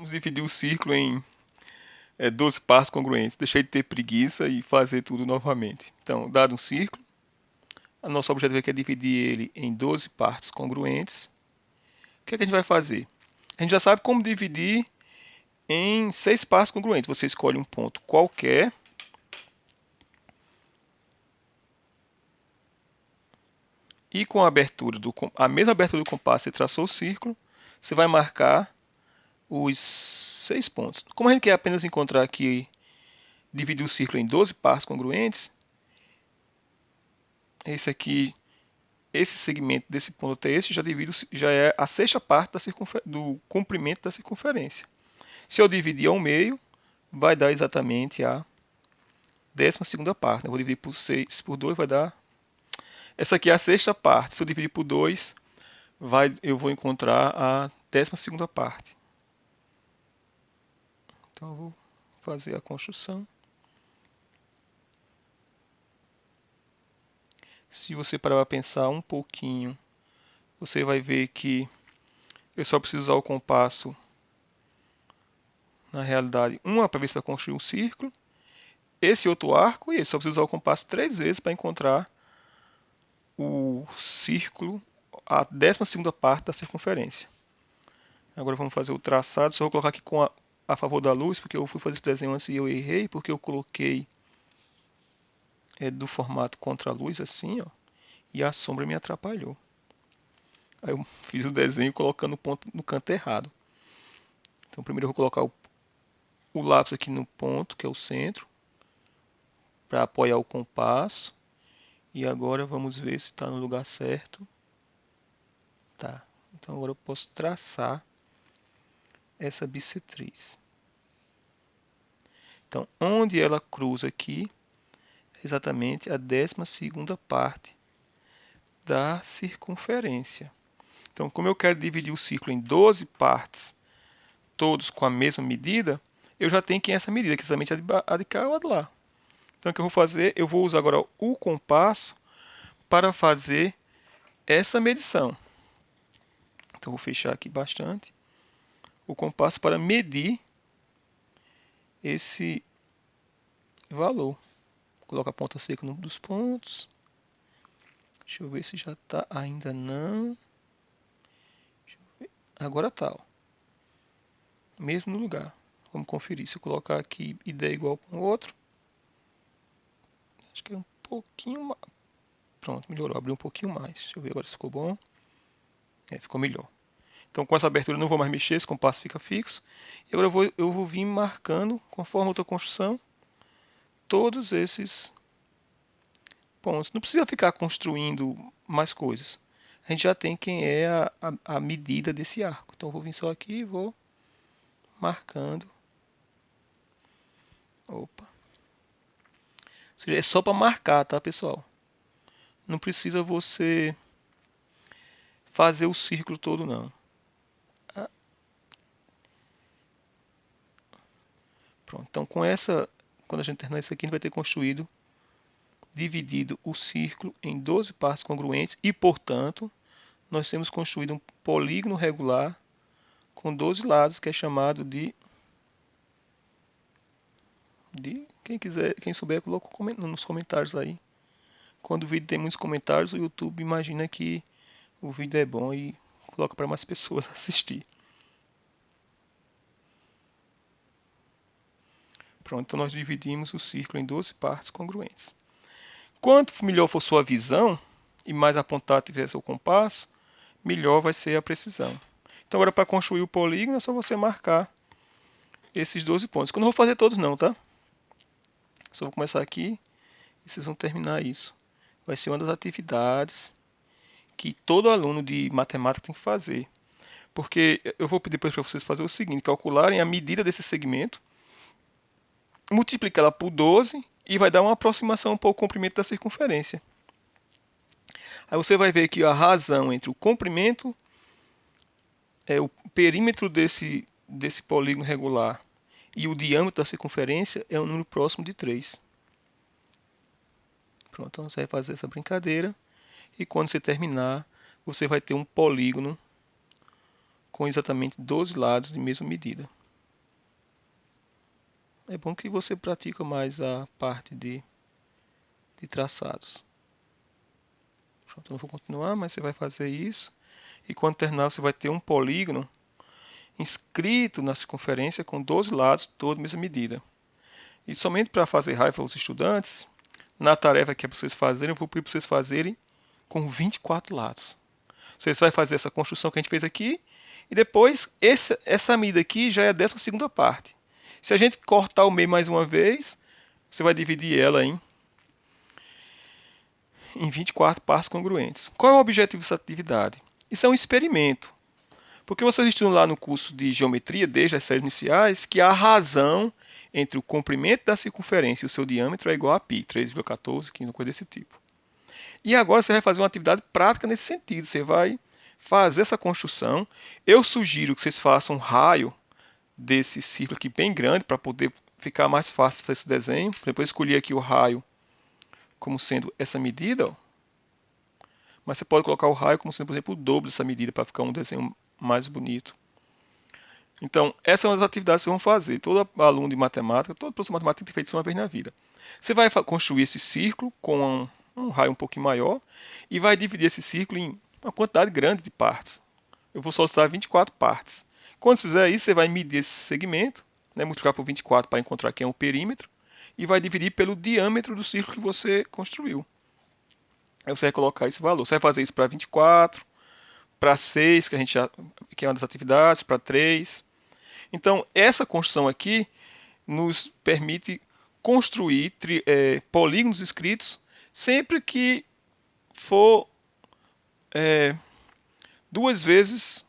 Vamos dividir o círculo em 12 partes congruentes. Deixei de ter preguiça e fazer tudo novamente. Então, dado um círculo, o nosso objetivo aqui é dividir ele em 12 partes congruentes. O que é que a gente vai fazer? A gente já sabe como dividir em 6 partes congruentes. Você escolhe um ponto qualquer. E com a mesma abertura do compasso, você traçou o círculo, você vai marcar os 6 pontos. Como a gente quer apenas encontrar aqui, dividir o círculo em 12 partes congruentes, esse segmento desse ponto até esse já é a sexta parte do comprimento da circunferência. Se eu dividir ao meio, vai dar exatamente a 12ª parte. Eu vou dividir por 2, vai dar... Essa aqui é a sexta parte. Se eu dividir por 2, eu vou encontrar a 12ª parte. Então eu vou fazer a construção. Se você parar para pensar um pouquinho, você vai ver que eu só preciso usar o compasso, na realidade, uma para ver se vai construir um círculo, esse outro arco e esse. Só preciso usar o compasso 3 vezes para encontrar o círculo, a 12ª parte da circunferência. Agora vamos fazer o traçado. Só vou colocar aqui a favor da luz, porque eu fui fazer esse desenho antes e eu errei, porque eu coloquei do formato contra a luz assim, ó, e a sombra me atrapalhou. Aí eu fiz o desenho colocando o ponto no canto errado. Então primeiro eu vou colocar o lápis aqui no ponto, que é o centro, para apoiar o compasso. E agora vamos ver se está no lugar certo. Tá. Então agora eu posso traçar essa bissetriz. Então, onde ela cruza aqui, é exatamente a 12ª parte da circunferência. Então, como eu quero dividir o círculo em 12 partes, todos com a mesma medida, eu já tenho aqui essa medida, que é exatamente a de cá ou a de lá. Então, o que eu vou fazer? Eu vou usar agora o compasso para fazer essa medição. Então, vou fechar aqui bastante o compasso para medir esse valor. Coloco a ponta seca num dos pontos. Deixa eu ver se já está. Ainda não. Agora está. Mesmo no lugar. Vamos conferir. Se eu colocar aqui e der igual com o outro. Acho que é um pouquinho mais. Pronto, melhorou. Abriu um pouquinho mais. Deixa eu ver agora se ficou bom. Ficou melhor. Então com essa abertura eu não vou mais mexer. Esse compasso fica fixo. E agora eu vou vir marcando, conforme a outra construção, todos esses pontos. Não precisa ficar construindo mais coisas. A gente já tem quem é a medida desse arco. Então eu vou vir só aqui e vou marcando. Opa. Ou seja, é só para marcar, tá, pessoal? Não precisa você fazer o círculo todo, não. Pronto. Então quando a gente terminar isso aqui, a gente vai ter construído, dividido o círculo em 12 partes congruentes e, portanto, nós temos construído um polígono regular com 12 lados, que é chamado de quem souber, coloca nos comentários aí. Quando o vídeo tem muitos comentários, o YouTube imagina que o vídeo é bom e coloca para mais pessoas assistir. Pronto, então nós dividimos o círculo em 12 partes congruentes. Quanto melhor for sua visão e mais apontado tiver seu compasso, melhor vai ser a precisão. Então agora para construir o polígono é só você marcar esses 12 pontos. Eu não vou fazer todos não, tá? Só vou começar aqui e vocês vão terminar isso. Vai ser uma das atividades que todo aluno de matemática tem que fazer. Porque eu vou pedir para vocês fazerem o seguinte, calcularem a medida desse segmento, multiplicar ela por 12 e vai dar uma aproximação para o comprimento da circunferência. Aí você vai ver que a razão entre o comprimento, o perímetro desse polígono regular e o diâmetro da circunferência é um número próximo de 3. Pronto, então você vai fazer essa brincadeira e quando você terminar, você vai ter um polígono com exatamente 12 lados de mesma medida. é bom que você pratica mais a parte de traçados. Pronto, eu não vou continuar, mas você vai fazer isso. E quando terminar, você vai ter um polígono inscrito na circunferência com 12 lados, toda a mesma medida. E somente para fazer raiva aos estudantes, na tarefa que é para vocês fazerem, eu vou pedir para vocês fazerem com 24 lados. Vocês vão fazer essa construção que a gente fez aqui, e depois essa medida aqui já é a 12ª parte. Se a gente cortar o meio mais uma vez, você vai dividir ela em 24 partes congruentes. Qual é o objetivo dessa atividade? Isso é um experimento. Porque vocês estudam lá no curso de geometria, desde as séries iniciais, que a razão entre o comprimento da circunferência e o seu diâmetro é igual a π, 3,14, 15, coisa desse tipo. E agora você vai fazer uma atividade prática nesse sentido. Você vai fazer essa construção. Eu sugiro que vocês façam um raio desse círculo aqui bem grande para poder ficar mais fácil fazer esse desenho. Depois escolhi aqui o raio como sendo essa medida, ó. Mas você pode colocar o raio como sendo, por exemplo, o dobro dessa medida para ficar um desenho mais bonito. Então, essas são as atividades que vocês vão fazer. Todo aluno de matemática, todo professor de matemática tem feito isso uma vez na vida. Você vai construir esse círculo com um raio um pouquinho maior e vai dividir esse círculo em uma quantidade grande de partes. Eu vou só usar 24 partes. Quando você fizer isso, você vai medir esse segmento, né, multiplicar por 24 para encontrar quem é o perímetro, e vai dividir pelo diâmetro do círculo que você construiu. Aí você vai colocar esse valor. Você vai fazer isso para 24, para 6, que é uma das atividades, para 3. Então, essa construção aqui nos permite construir polígonos escritos sempre que for duas vezes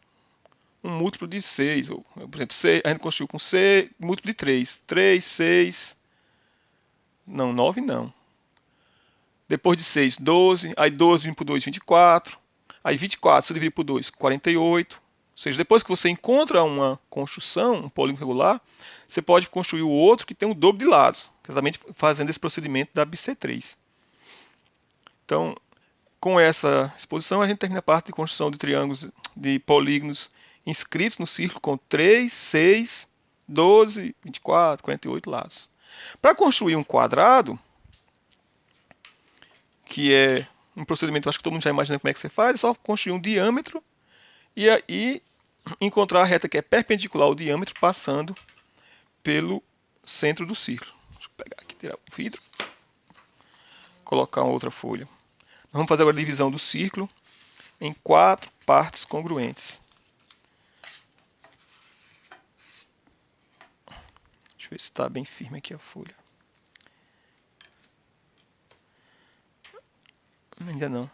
um múltiplo de 6. Ou, por exemplo, a gente construiu com C, múltiplo de 3. 3, 6. Não, 9 não. Depois de 6, 12. Aí 12 dividido por 2, 24. Aí 24, se dividir por 2, 48. Ou seja, depois que você encontra uma construção, um polígono regular, você pode construir o outro que tem o dobro de lados, exatamente fazendo esse procedimento da BC3. Então, com essa exposição, a gente termina a parte de construção de triângulos, de polígonos inscritos no círculo com 3, 6, 12, 24, 48 lados. Para construir um quadrado, que é um procedimento, acho que todo mundo já imagina como é que você faz, é só construir um diâmetro e aí encontrar a reta que é perpendicular ao diâmetro passando pelo centro do círculo. Deixa eu pegar aqui, tirar o vidro, colocar uma outra folha. Nós vamos fazer agora a divisão do círculo em 4 partes congruentes. Deixa eu ver se está bem firme aqui a folha. Ainda não.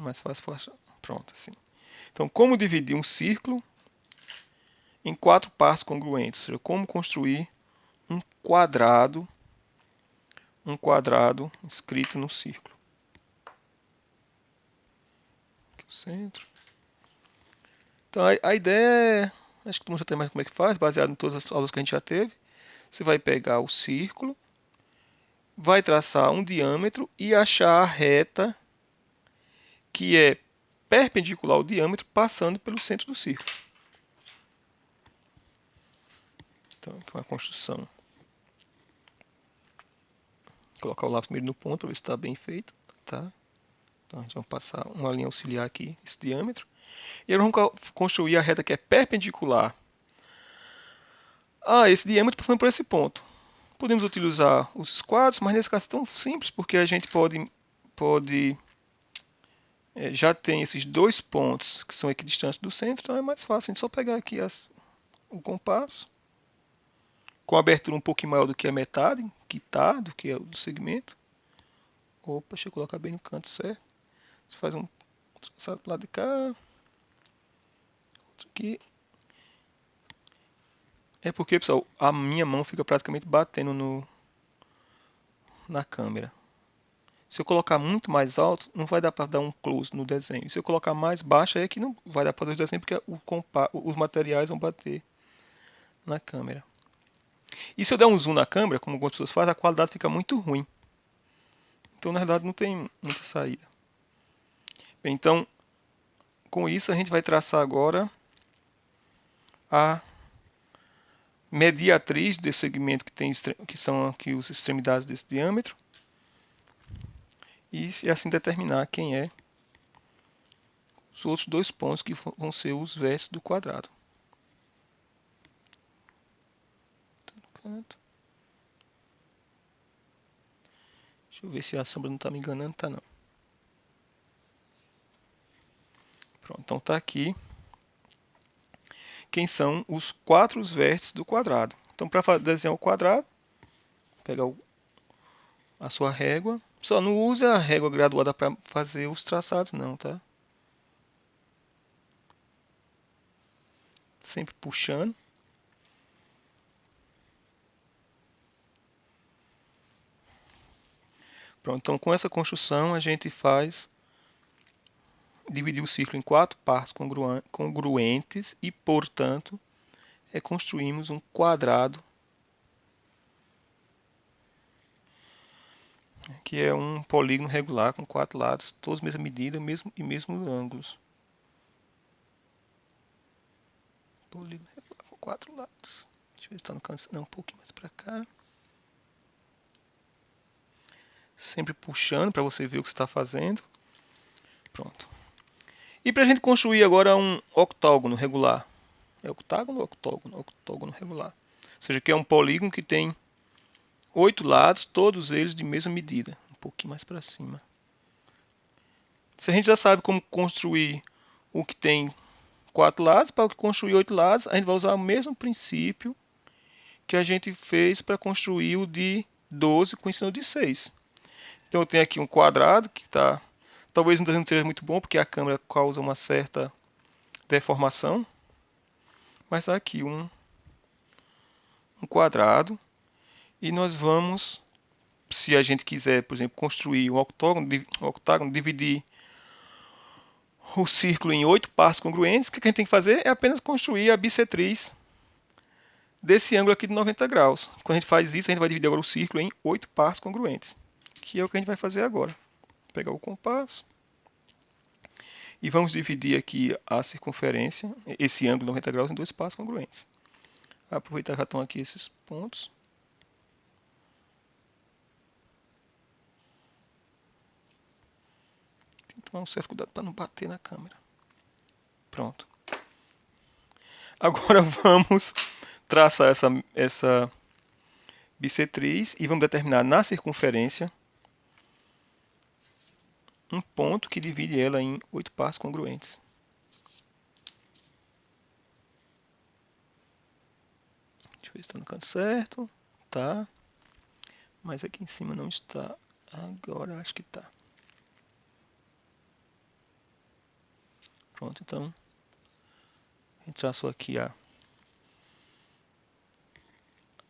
Mais fácil. Pronto, assim. Então, como dividir um círculo em 4 partes congruentes? Ou seja, como construir um quadrado escrito no círculo. Aqui o centro. Então, a ideia é, acho que todo mundo já tem mais como é que faz, baseado em todas as aulas que a gente já teve. Você vai pegar o círculo, vai traçar um diâmetro e achar a reta que é perpendicular ao diâmetro passando pelo centro do círculo. Então, aqui uma construção. Vou colocar o lápis primeiro no ponto para ver se está bem feito. Tá? Então, a gente vai passar uma linha auxiliar aqui, esse diâmetro. E agora vamos construir a reta que é perpendicular a esse diâmetro passando por esse ponto. Podemos utilizar os esquadros, mas nesse caso é tão simples porque a gente pode já tem esses dois pontos que são equidistantes do centro, então é mais fácil a gente só pegar aqui o compasso com a abertura um pouquinho maior do que a metade, do que é o do segmento. Opa, deixa eu colocar bem no canto certo. Você faz um traçado para o lado de cá, outro aqui. É porque, pessoal, a minha mão fica praticamente batendo na câmera. Se eu colocar muito mais alto, não vai dar para dar um close no desenho. Se eu colocar mais baixo, aí é que não vai dar para fazer o desenho, porque os materiais vão bater na câmera. E se eu der um zoom na câmera, como algumas pessoas fazem, a qualidade fica muito ruim. Então, na verdade, não tem muita saída. Bem, então, com isso, a gente vai traçar agora mediatriz desse segmento que são aqui as extremidades desse diâmetro, e assim determinar quem é os outros dois pontos que vão ser os vértices do quadrado. Deixa eu ver se a sombra não está me enganando. Tá não. Pronto, então está aqui quem são os 4 vértices do quadrado. Então, para desenhar o quadrado, pegar a sua régua. Só não use a régua graduada para fazer os traçados, não, tá? Sempre puxando. Pronto, então com essa construção a gente faz dividir o círculo em 4 partes congruentes e, portanto, construímos um quadrado que é um polígono regular com 4 lados, todos mesma medida e mesmos ângulos. Polígono regular com 4 lados. Deixa eu ver se está no canto, não, um pouquinho mais para cá. Sempre puxando para você ver o que você está fazendo. Pronto. E para a gente construir agora um octógono regular. É octágono ou octógono? Octógono regular. Ou seja, que é um polígono que tem 8 lados, todos eles de mesma medida. Um pouquinho mais para cima. Se a gente já sabe como construir o que tem 4 lados, para o que construir 8 lados, a gente vai usar o mesmo princípio que a gente fez para construir o de 12 com ensino de 6. Então eu tenho aqui um quadrado que está... Talvez não seja muito bom, porque a câmera causa uma certa deformação. Mas está aqui um quadrado. E nós vamos, se a gente quiser, por exemplo, construir um octógono, dividir o círculo em 8 partes congruentes, o que a gente tem que fazer é apenas construir a bissetriz desse ângulo aqui de 90 graus. Quando a gente faz isso, a gente vai dividir agora o círculo em 8 partes congruentes, que é o que a gente vai fazer agora. Vou pegar o compasso e vamos dividir aqui a circunferência, esse ângulo de 90 graus, em 2 partes congruentes. Aproveitar que já estão aqui esses pontos. Tem que tomar um certo cuidado para não bater na câmera. Pronto. Agora vamos traçar essa bissetriz e vamos determinar na circunferência um ponto que divide ela em 8 partes congruentes. Deixa eu ver se está no canto certo. Tá. Mas aqui em cima não está. Agora acho que está. Pronto, então. A gente traçou aqui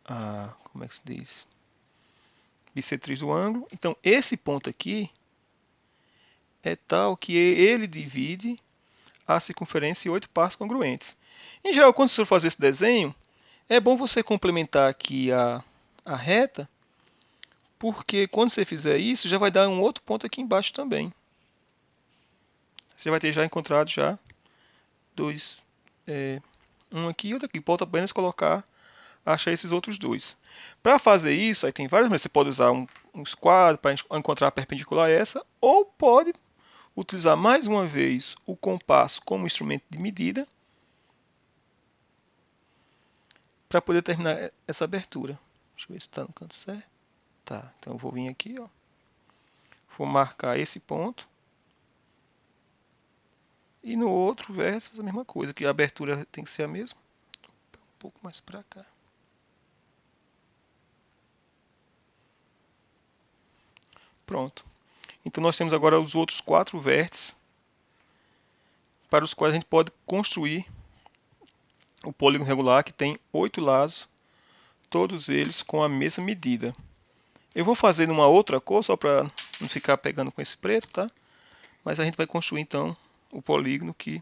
como é que se diz? Bissetriz do ângulo. Então, esse ponto aqui é tal que ele divide a circunferência em 8 partes congruentes. Em geral, quando você for fazer esse desenho, é bom você complementar aqui a reta, porque quando você fizer isso, já vai dar um outro ponto aqui embaixo também. Você vai ter já encontrado já dois, um aqui e outro aqui. Falta apenas achar esses outros dois. Para fazer isso, aí tem várias maneiras. Você pode usar um esquadro para encontrar a perpendicular a essa, ou pode utilizar mais uma vez o compasso como instrumento de medida para poder terminar essa abertura. Deixa eu ver se está no canto certo. Tá, então eu vou vir aqui, ó. Vou marcar esse ponto. E no outro vértice faz a mesma coisa, que a abertura tem que ser a mesma. Um pouco mais para cá. Pronto. Então nós temos agora os outros 4 vértices para os quais a gente pode construir o polígono regular, que tem 8 lados, todos eles com a mesma medida. Eu vou fazer numa outra cor, só para não ficar pegando com esse preto, tá? Mas a gente vai construir então o polígono que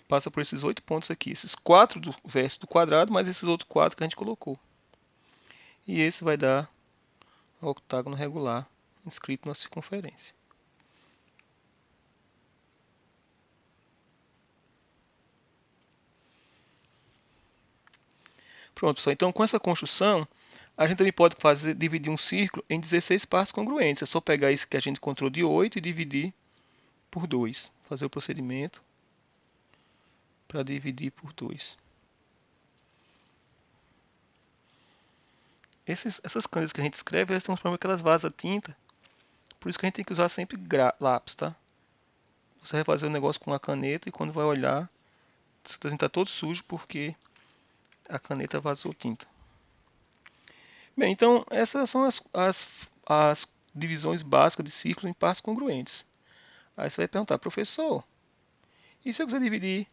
passa por esses 8 pontos aqui. Esses 4 do vértice do quadrado, mais esses outros 4 que a gente colocou. E esse vai dar o octágono regular inscrito na circunferência. Pronto, pessoal. Então, com essa construção, a gente também pode dividir um círculo em 16 partes congruentes. É só pegar isso que a gente encontrou de 8 e dividir por 2. Fazer o procedimento para dividir por 2. Essas canetas que a gente escreve, elas têm uns problemas que elas vazam tinta. Por isso que a gente tem que usar sempre lápis, tá? Você vai fazer o negócio com a caneta e quando vai olhar, seu desenho está todo sujo porque a caneta vazou tinta. Bem, então essas são as divisões básicas de círculo em partes congruentes. Aí você vai perguntar, professor, e se eu quiser dividir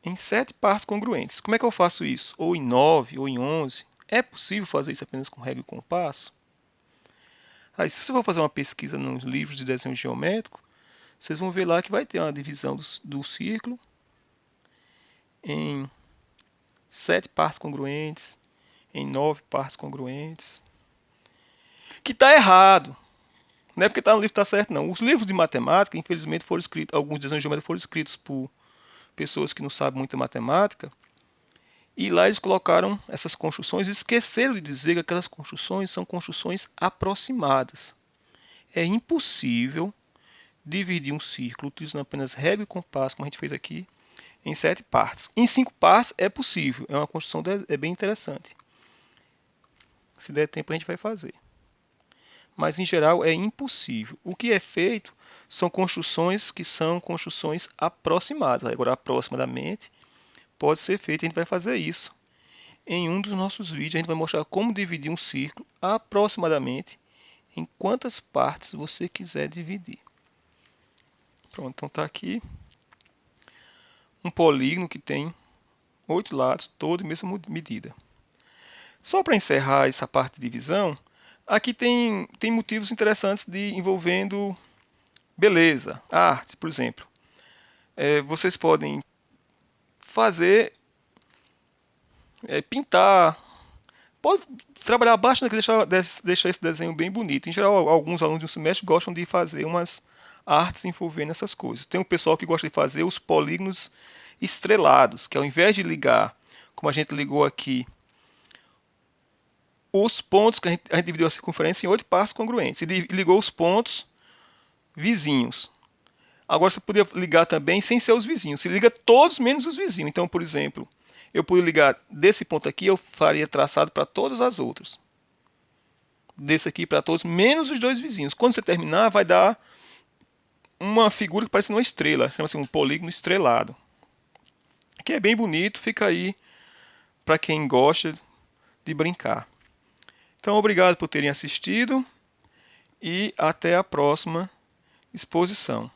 em 7 partes congruentes? Como é que eu faço isso? Ou em 9, ou em 11? É possível fazer isso apenas com régua e compasso? Aí, se você for fazer uma pesquisa nos livros de desenho geométrico, vocês vão ver lá que vai ter uma divisão do círculo em 7 partes congruentes, em 9 partes congruentes. Que está errado. Não é porque está no livro que está certo, não. Os livros de matemática, infelizmente, foram escritos, alguns desenhos geométricos foram escritos por pessoas que não sabem muita matemática, e lá eles colocaram essas construções e esqueceram de dizer que aquelas construções são construções aproximadas. É impossível dividir um círculo utilizando apenas régua e compasso, como a gente fez aqui, em 7 partes. Em 5 partes é possível, é uma construção bem interessante. Se der tempo a gente vai fazer. Mas em geral é impossível. O que é feito são construções que são construções aproximadas. Agora, aproximadamente pode ser feito, a gente vai fazer isso. Em um dos nossos vídeos, a gente vai mostrar como dividir um círculo aproximadamente em quantas partes você quiser dividir. Pronto, então está aqui um polígono que tem 8 lados, todos em mesma medida. Só para encerrar essa parte de divisão, aqui tem motivos interessantes envolvendo beleza, arte, por exemplo. Vocês podem fazer, pintar, pode trabalhar bastante, deixar esse desenho bem bonito. Em geral, alguns alunos do semestre gostam de fazer umas artes envolvendo essas coisas. Tem um pessoal que gosta de fazer os polígonos estrelados, que ao invés de ligar, como a gente ligou aqui, os pontos que a gente dividiu a circunferência em 8 partes congruentes e ligou os pontos vizinhos. Agora você poderia ligar também sem ser os vizinhos. Você liga todos menos os vizinhos. Então, por exemplo, eu poderia ligar desse ponto aqui, eu faria traçado para todas as outras. Desse aqui para todos, menos os 2 vizinhos. Quando você terminar, vai dar uma figura que parece uma estrela. Chama-se um polígono estrelado. Que é bem bonito, fica aí para quem gosta de brincar. Então, obrigado por terem assistido e até a próxima exposição.